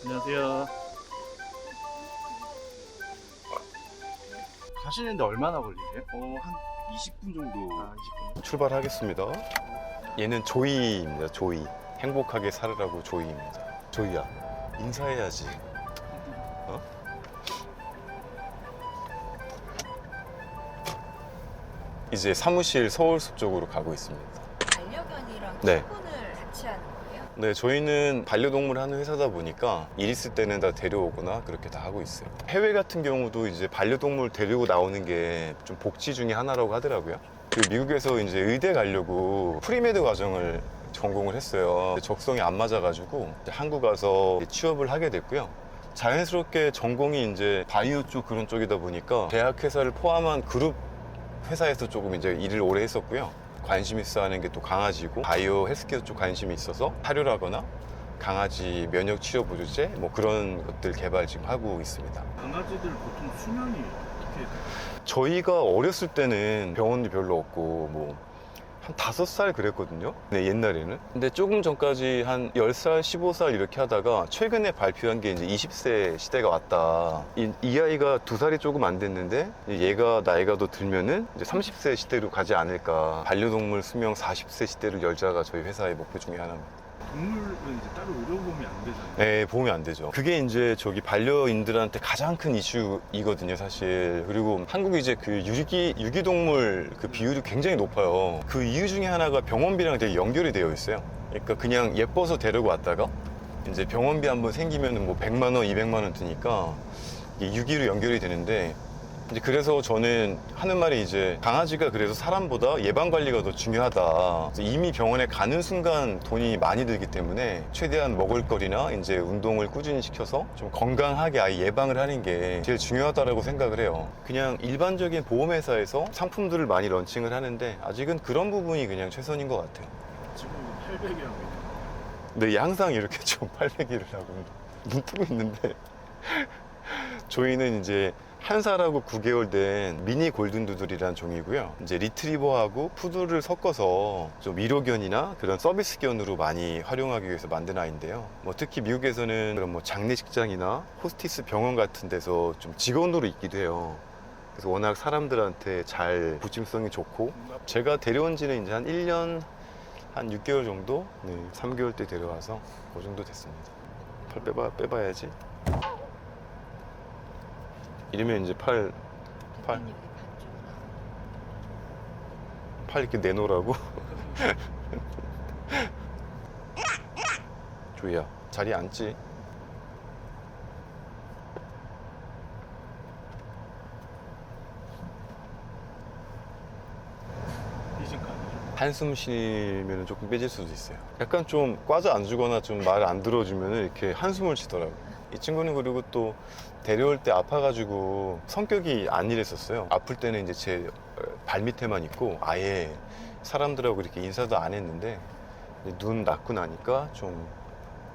안녕하세요. 가시는데 얼마나 걸리세요? 한 20분 정도. 20분. 출발하겠습니다. 얘는 조이입니다. 조이. 행복하게 살으라고 조이입니다. 조이야, 인사해야지. 어? 이제 사무실 서울숲 쪽으로 가고 있습니다. 반려견이랑 네. 출근을 같이 하는 거예요? 네, 저희는 반려동물 하는 회사다 보니까 일 있을 때는 다 데려오거나 그렇게 다 하고 있어요. 해외 같은 경우도 이제 반려동물 데리고 나오는 게 좀 복지 중에 하나라고 하더라고요. 그 미국에서 이제 의대 가려고 프리메드 과정을 전공을 했어요. 적성이 안 맞아가지고 한국 와서 취업을 하게 됐고요. 자연스럽게 전공이 이제 바이오 쪽 그런 쪽이다 보니까 대학 회사를 포함한 그룹 회사에서 조금 이제 일을 오래 했었고요. 관심 있어 하는 게 또 강아지고 바이오 헬스케어 쪽 관심이 있어서 사료라거나 강아지 면역 치료 보조제 뭐 그런 것들 개발 지금 하고 있습니다. 강아지들 보통 수명이 어떻게 돼요? 저희가 어렸을 때는 병원도 별로 없고 뭐 한 5살 그랬거든요. 네, 옛날에는. 근데 조금 전까지 한 10살, 15살 이렇게 하다가 최근에 발표한 게 이제 20세 시대가 왔다. 이 아이가 2살이 조금 안 됐는데 얘가 나이가 더 들면은 이제 30세 시대로 가지 않을까. 반려동물 수명 40세 시대를 열자가 저희 회사의 목표 중에 하나입니다. 동물은 이제 따로 의료보험이 안 되잖아요. 네, 보험이 안 되죠. 그게 이제 저기 반려인들한테 가장 큰 이슈이거든요, 사실. 그리고 한국이 이제 그 유기동물 그 비율이 굉장히 높아요. 그 이유 중에 하나가 병원비랑 되게 연결이 되어 있어요. 그러니까 그냥 예뻐서 데리고 왔다가 이제 병원비 한번 생기면 뭐 100만 원, 200만 원 드니까 이게 유기로 연결이 되는데 이제 그래서 저는 하는 말이 이제 강아지가 그래서 사람보다 예방 관리가 더 중요하다. 이미 병원에 가는 순간 돈이 많이 들기 때문에 최대한 먹을 거리나 이제 운동을 꾸준히 시켜서 좀 건강하게 아예 예방을 하는 게 제일 중요하다라고 생각을 해요. 그냥 일반적인 보험회사에서 상품들을 많이 런칭을 하는데 아직은 그런 부분이 그냥 최선인 것 같아요. 지금 800이라고. 근데 항상 이렇게 좀 팔배기를 하고 눈 뜨고 있는데 저희는 이제 1살하고 9개월 된 미니 골든두들이라는 종이고요. 이제 리트리버하고 푸들을 섞어서 좀 위로견이나 그런 서비스견으로 많이 활용하기 위해서 만든 아이인데요. 뭐 특히 미국에서는 그런 뭐 장례식장이나 호스티스 병원 같은 데서 좀 직원으로 있기도 해요. 그래서 워낙 사람들한테 잘 부침성이 좋고 제가 데려온 지는 이제 한 1년 한 6개월 정도? 네, 3개월 때 데려와서 그 정도 됐습니다. 팔 빼봐야지. 이러면 이제 팔 대표님 여기 반쪽으로. 이렇게 내놓으라고? 조이야, 자리에 앉지. 이진까지. 한숨 쉬면 조금 빼질 수도 있어요. 약간 좀 꽈져 앉거나 좀 말 안 들어주면 이렇게 한숨을 쉬더라고요. 이 친구는 그리고 또 데려올 때 아파가지고 성격이 안 이랬었어요. 아플 때는 이제 제 발밑에만 있고 아예 사람들하고 이렇게 인사도 안 했는데 눈 낳고 나니까 좀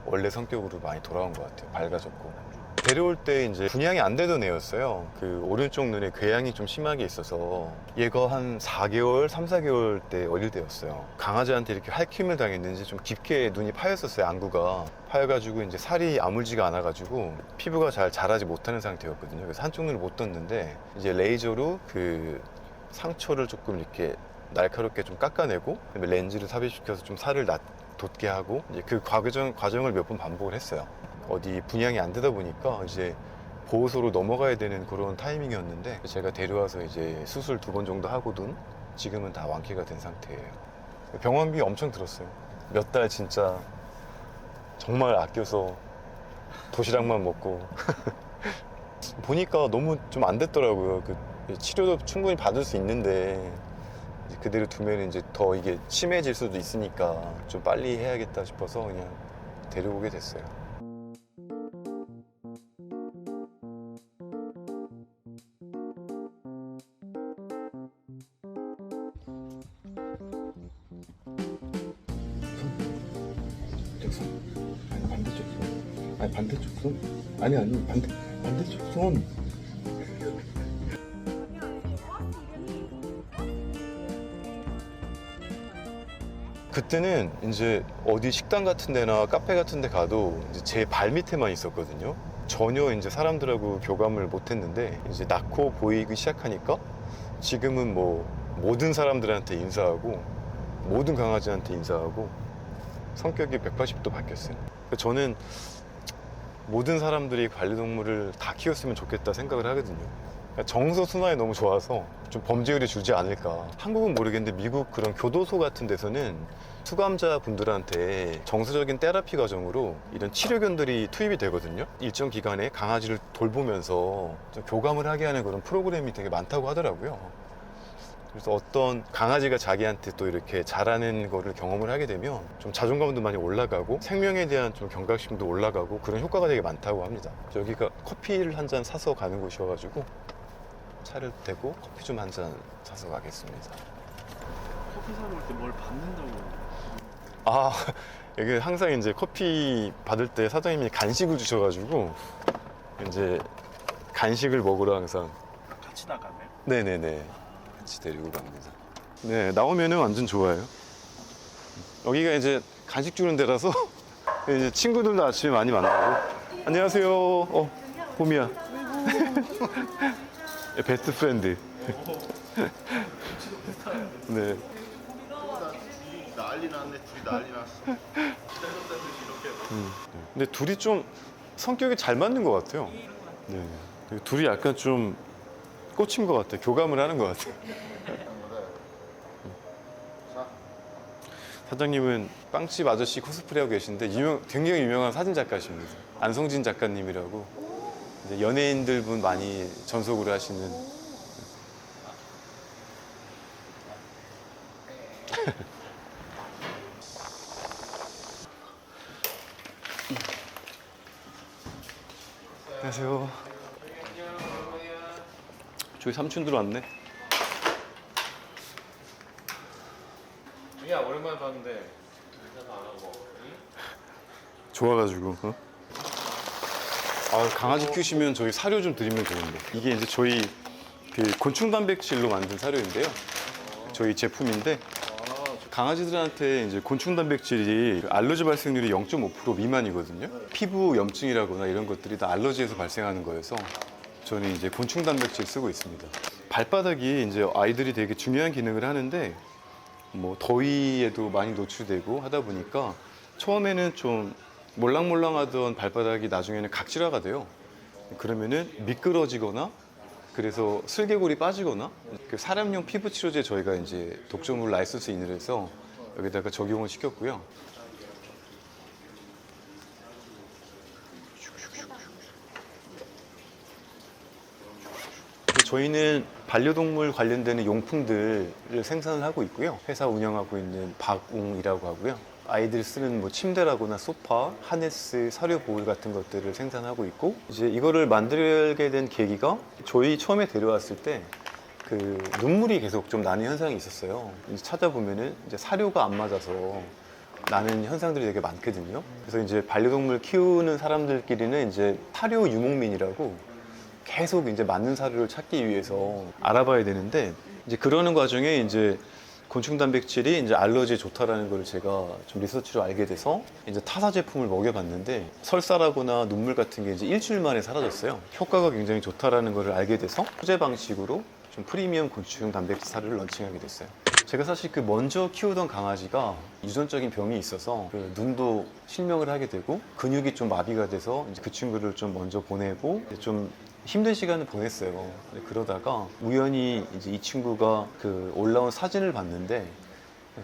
원래 성격으로 많이 돌아온 것 같아요. 밝아졌고. 데려올 때 이제 분양이 안 되던 애였어요. 그 오른쪽 눈에 궤양이 좀 심하게 있어서 얘가 한 4개월, 3, 4개월 때 어릴 때였어요. 강아지한테 이렇게 할퀴임을 당했는지 좀 깊게 눈이 파였었어요. 안구가 파여가지고 이제 살이 아물지가 않아가지고 피부가 잘 자라지 못하는 상태였거든요. 그래서 한쪽 눈을 못 떴는데 이제 레이저로 그 상처를 조금 이렇게 날카롭게 좀 깎아내고 그다음에 렌즈를 삽입시켜서 좀 살을 돋게 하고 이제 그 과정을 몇 번 반복을 했어요. 어디 분양이 안 되다 보니까 이제 보호소로 넘어가야 되는 그런 타이밍이었는데 제가 데려와서 이제 수술 2번 정도 하고든 지금은 다 완쾌가 된 상태예요. 병원비 엄청 들었어요. 몇 달 진짜 정말 아껴서 도시락만 먹고 보니까 너무 좀 안 됐더라고요. 그 치료도 충분히 받을 수 있는데 이제 그대로 두면 이제 더 이게 심해질 수도 있으니까 좀 빨리 해야겠다 싶어서 그냥 데려오게 됐어요. 반대쪽 손. 아니 반대쪽 손? 아니 반대쪽 손. 그때는 이제 어디 식당 같은 데나 카페 같은 데 가도 이제 제 발 밑에만 있었거든요. 전혀 이제 사람들하고 교감을 못 했는데 이제 낳고 보이기 시작하니까 지금은 뭐 모든 사람들한테 인사하고 모든 강아지한테 인사하고 성격이 180도 바뀌었어요. 저는 모든 사람들이 반려동물을 다 키웠으면 좋겠다 생각을 하거든요. 정서 순환이 너무 좋아서 좀 범죄율이 줄지 않을까. 한국은 모르겠는데 미국 그런 교도소 같은 데서는 수감자 분들한테 정서적인 테라피 과정으로 이런 치료견들이 투입이 되거든요. 일정 기간에 강아지를 돌보면서 좀 교감을 하게 하는 그런 프로그램이 되게 많다고 하더라고요. 그래서 어떤 강아지가 자기한테 또 이렇게 잘하는 거를 경험을 하게 되면 좀 자존감도 많이 올라가고 생명에 대한 좀 경각심도 올라가고 그런 효과가 되게 많다고 합니다. 여기가 커피를 한 잔 사서 가는 곳이어가지고 차를 대고 커피 좀 한 잔 사서 가겠습니다. 커피 사러 올 때 뭘 받는다고. 아, 여기 항상 이제 커피 받을 때 사장님이 간식을 주셔가지고 이제 간식을 먹으러 항상. 같이 나가면? 네네네. 같이 데리고 갑니다. 네, 나오면은 완전 좋아요. 여기가 이제 간식 주는 데라서 이제 친구들도 아침에 많이 만나고. 안녕하세요. 봄이야. 베스트 프렌드. 네. 난리 났네. 둘이 난리 났어. 근데 둘이 좀 성격이 잘 맞는 것 같아요. 네. 둘이 약간 좀 꽂힌 것 같아요. 교감을 하는 것 같아요. 사장님은 빵집 아저씨 코스프레하고 계신데 굉장히 유명한 사진 작가십니다. 안성진 작가님이라고 이제 연예인들 분 많이 전속으로 하시는. 안녕하세요. 저희 삼촌 들어왔네. 야 오랜만에 봤는데 인사도 안 하고. 좋아가지고. 아, 강아지 키우시면 저희 사료 좀 드리면 되는데. 이게 이제 저희 그 곤충 단백질로 만든 사료인데요. 저희 제품인데 강아지들한테 이제 곤충 단백질이 알러지 발생률이 0.5% 미만이거든요. 피부 염증이라거나 이런 것들이 다 알러지에서 발생하는 거여서 저는 이제 곤충 단백질 쓰고 있습니다. 발바닥이 이제 아이들이 되게 중요한 기능을 하는데 뭐 더위에도 많이 노출되고 하다 보니까 처음에는 좀 몰랑몰랑하던 발바닥이 나중에는 각질화가 돼요. 그러면은 미끄러지거나 그래서 슬개골이 빠지거나 그 사람용 피부 치료제 저희가 이제 독점으로 라이선스 인을 해서 여기다가 적용을 시켰고요. 저희는 반려동물 관련되는 용품들을 생산을 하고 있고요. 회사 운영하고 있는 박웅이라고 하고요. 아이들 쓰는 뭐 침대라거나 소파, 하네스, 사료 보울 같은 것들을 생산하고 있고 이제 이거를 만들게 된 계기가 저희 처음에 데려왔을 때 그 눈물이 계속 좀 나는 현상이 있었어요. 이제 찾아보면은 이제 사료가 안 맞아서 나는 현상들이 되게 많거든요. 그래서 이제 반려동물 키우는 사람들끼리는 이제 사료 유목민이라고 계속 이제 맞는 사료를 찾기 위해서 알아봐야 되는데 이제 그러는 과정에 이제 곤충 단백질이 이제 알러지에 좋다라는 걸 제가 좀 리서치로 알게 돼서 이제 타사 제품을 먹여봤는데 설사라거나 눈물 같은 게 이제 일주일 만에 사라졌어요. 효과가 굉장히 좋다라는 걸 알게 돼서 소재 방식으로 좀 프리미엄 곤충 단백질 사료를 런칭하게 됐어요. 제가 사실 그 먼저 키우던 강아지가 유전적인 병이 있어서 그 눈도 실명을 하게 되고 근육이 좀 마비가 돼서 이제 그 친구를 좀 먼저 보내고 좀 힘든 시간을 보냈어요. 그러다가 우연히 이제 이 친구가 그 올라온 사진을 봤는데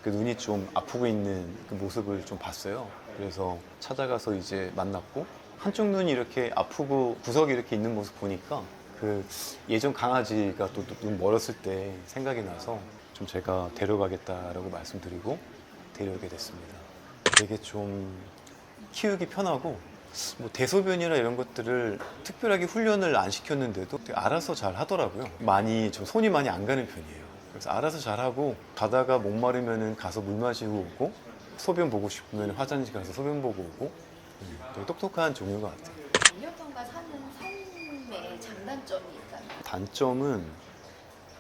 그 눈이 좀 아프고 있는 그 모습을 좀 봤어요. 그래서 찾아가서 이제 만났고 한쪽 눈이 이렇게 아프고 구석이 이렇게 있는 모습 보니까 그 예전 강아지가 또 눈 멀었을 때 생각이 나서 좀 제가 데려가겠다라고 말씀드리고 데려오게 됐습니다. 되게 좀 키우기 편하고 뭐 대소변이나 이런 것들을 특별하게 훈련을 안 시켰는데도 되게 알아서 잘 하더라고요. 많이 좀 손이 많이 안 가는 편이에요. 그래서 알아서 잘 하고 가다가 목마르면은 가서 물 마시고 오고 소변 보고 싶으면 화장실 가서 소변 보고 오고 되게 똑똑한 종류 것 같아요. 반려견과 사는 삶의 장단점이 있다면?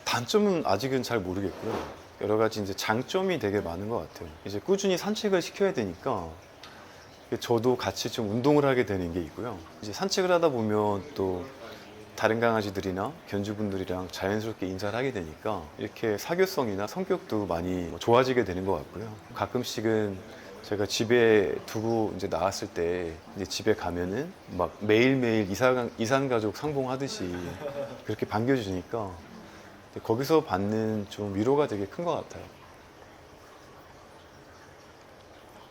단점은 아직은 잘 모르겠고요. 여러 가지 이제 장점이 되게 많은 것 같아요. 이제 꾸준히 산책을 시켜야 되니까 저도 같이 좀 운동을 하게 되는 게 있고요. 이제 산책을 하다 보면 또 다른 강아지들이나 견주분들이랑 자연스럽게 인사를 하게 되니까 이렇게 사교성이나 성격도 많이 좋아지게 되는 것 같고요. 가끔씩은 제가 집에 두고 이제 나왔을 때 이제 집에 가면은 막 매일매일 이산가족 상봉하듯이 그렇게 반겨주니까 거기서 받는 좀 위로가 되게 큰 것 같아요.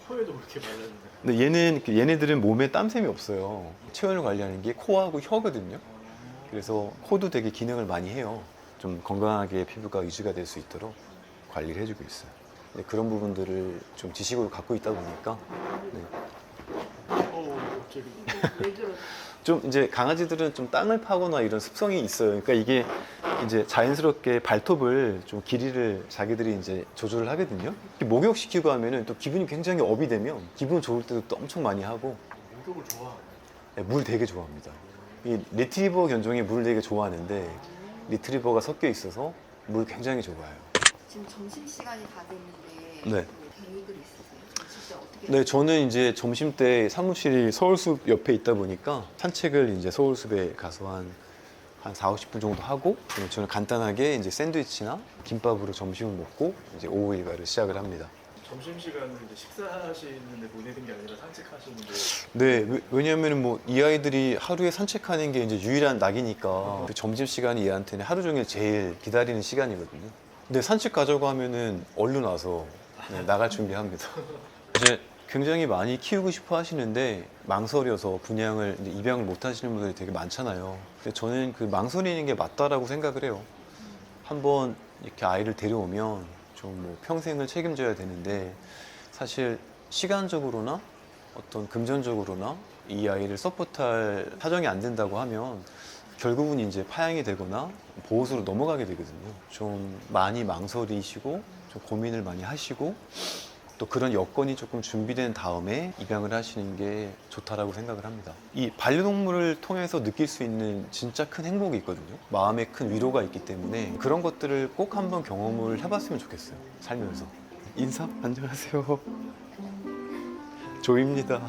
코에도 그렇게 말랐는데. 근데 얘네들은 몸에 땀샘이 없어요. 체온을 관리하는 게 코하고 혀거든요. 그래서 코도 되게 기능을 많이 해요. 좀 건강하게 피부가 유지가 될 수 있도록 관리를 해주고 있어요. 네, 그런 부분들을 좀 지식으로 갖고 있다 보니까 네. 갑자기. 왜 그러지? 좀 이제 강아지들은 좀 땅을 파거나 이런 습성이 있어요. 그러니까 이게 이제 자연스럽게 발톱을 좀 길이를 자기들이 이제 조절을 하거든요. 목욕시키고 하면은 또 기분이 굉장히 업이 되면 기분 좋을 때도 또 엄청 많이 하고 목욕을 좋아하네. 네, 물 되게 좋아합니다. 이 리트리버 견종이 물을 되게 좋아하는데 리트리버가 섞여 있어서 물 굉장히 좋아해요. 지금 점심 시간이 다 됐는데 네. 계획을 있으세요? 점심 때 어떻게? 네, 저는 이제 점심 때 사무실이 서울숲 옆에 있다 보니까 산책을 이제 서울숲에 가서 한 4, 50분 정도 하고 저는 간단하게 이제 샌드위치나 김밥으로 점심을 먹고 이제 오후 일과를 시작을 합니다. 점심 시간은 이제 식사하시는데 보내는 게 아니라 산책하시는데. 네, 왜냐하면 뭐 이 아이들이 하루에 산책하는 게 이제 유일한 낙이니까 그 점심 시간이 얘한테는 하루 종일 제일 기다리는 시간이거든요. 근데 산책 가자고 하면은 얼른 와서 네, 나갈 준비합니다. 이제 굉장히 많이 키우고 싶어 하시는데 망설여서 분양을 이제 입양을 못 하시는 분들이 되게 많잖아요. 근데 저는 그 망설이는 게 맞다라고 생각을 해요. 한번 이렇게 아이를 데려오면 좀 뭐 평생을 책임져야 되는데 사실 시간적으로나 어떤 금전적으로나 이 아이를 서포트할 사정이 안 된다고 하면 결국은 이제 파양이 되거나 보호소로 넘어가게 되거든요. 좀 많이 망설이시고 좀 고민을 많이 하시고 또 그런 여건이 조금 준비된 다음에 입양을 하시는 게 좋다라고 생각을 합니다. 이 반려동물을 통해서 느낄 수 있는 진짜 큰 행복이 있거든요. 마음에 큰 위로가 있기 때문에 그런 것들을 꼭 한번 경험을 해봤으면 좋겠어요. 살면서. 인사? 안녕하세요. 조입니다.